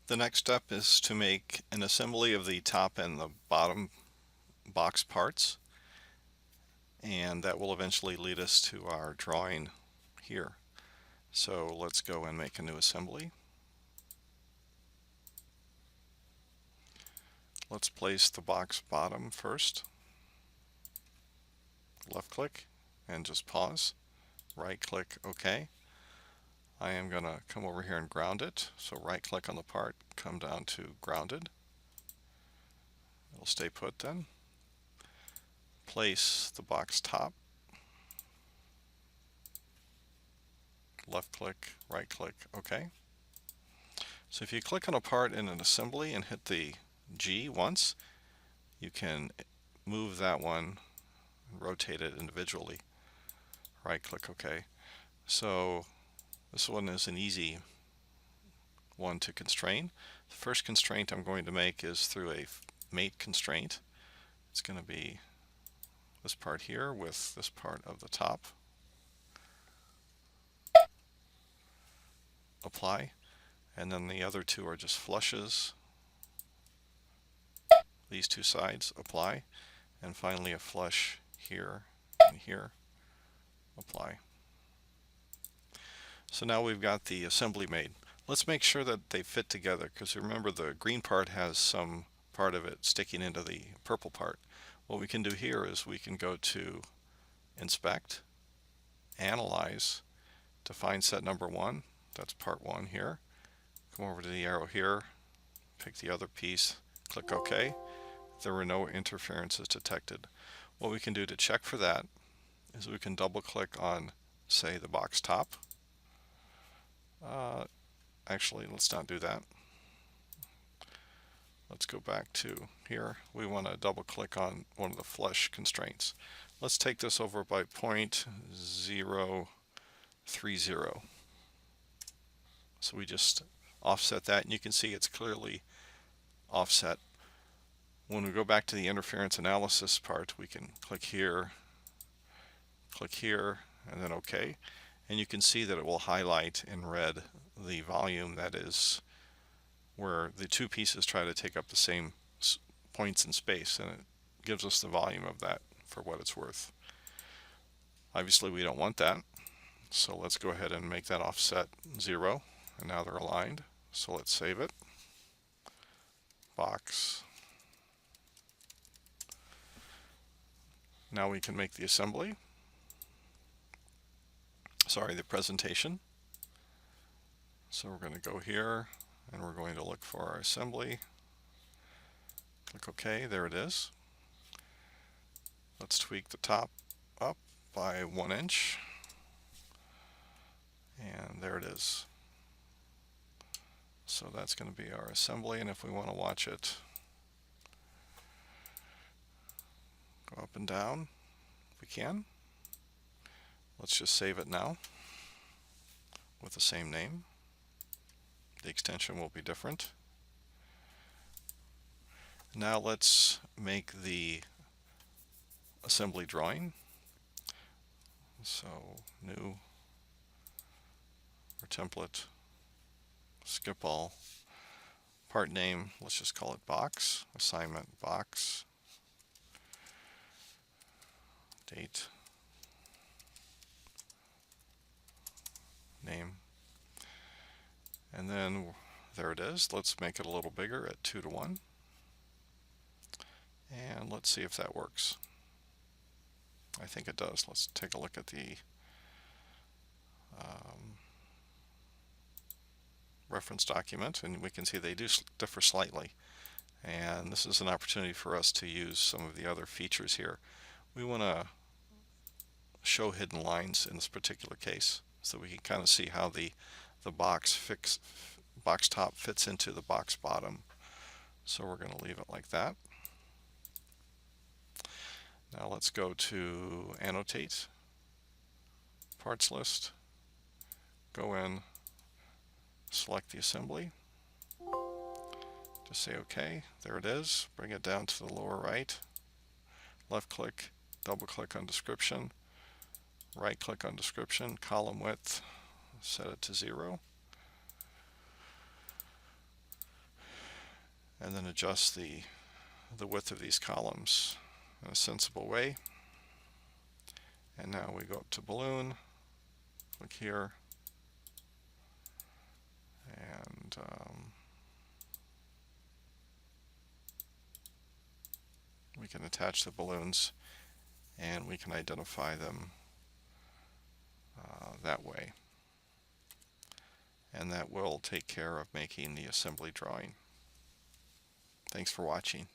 The next step is to make an assembly of the top and the bottom box parts, and that will eventually lead us to our drawing here. So let's go and make a new assembly. Let's place the box bottom first. Left click and just pause. Right click OK. I am going to come over here and ground it. So right click on the part, come down to grounded. It'll stay put then. Place the box top. Left click, right click, OK. So if you click on a part in an assembly and hit the G once, you can move that one and rotate it individually. Right click OK. So this one is an easy one to constrain. The first constraint I'm going to make is through a mate constraint. It's going to be this part here with this part of the top. Apply. And then the other two are just flushes. These two sides, apply. And finally a flush here and here, apply. So now we've got the assembly made. Let's make sure that they fit together, because remember the green part has some part of it sticking into the purple part. What we can do here is we can go to Inspect, Analyze, define set number 1, that's part 1 here. Come over to the arrow here, pick the other piece, click OK. There were no interferences detected. What we can do to check for that is we can double click on, say, the box top. Actually, let's not do that. Let's go back to here. We want to double click on one of the flush constraints. Let's take this over by 0.030. So we just offset that, and you can see it's clearly offset. When we go back to the interference analysis part, we can click here, and then OK. And you can see that it will highlight in red the volume, that is where the two pieces try to take up the same points in space, and it gives us the volume of that for what it's worth. Obviously we don't want that, so let's go ahead and make that offset 0, and now they're aligned. So let's save it. Box. Now we can make the assembly. Sorry, the presentation. So we're going to go here and we're going to look for our assembly. Click OK, there it is. Let's tweak the top up by 1 inch. And there it is. So that's going to be our assembly, and if we want to watch it go up and down, we can. Let's just save it now with the same name. The extension will be different. Now let's make the assembly drawing. So new, or template, skip all, part name, let's just call it box, assignment box, date, name, and then there it is. Let's make it a little bigger at 2:1, and let's see if that works. I think it does. Let's take a look at the reference document, and we can see they do differ slightly, and this is an opportunity for us to use some of the other features here. We want to show hidden lines in this particular case, so we can kind of see how the box top fits into the box bottom. So we're going to leave it like that. Now let's go to Annotate, Parts List, go in, select the assembly, just say OK, there it is, bring it down to the lower right, left click, double click on description, right click on description, column width, set it to 0. and then adjust the width of these columns in a sensible way. And now we go up to balloon, click here, and we can attach the balloons and we can identify them that way. And that will take care of making the assembly drawing. Thanks for watching.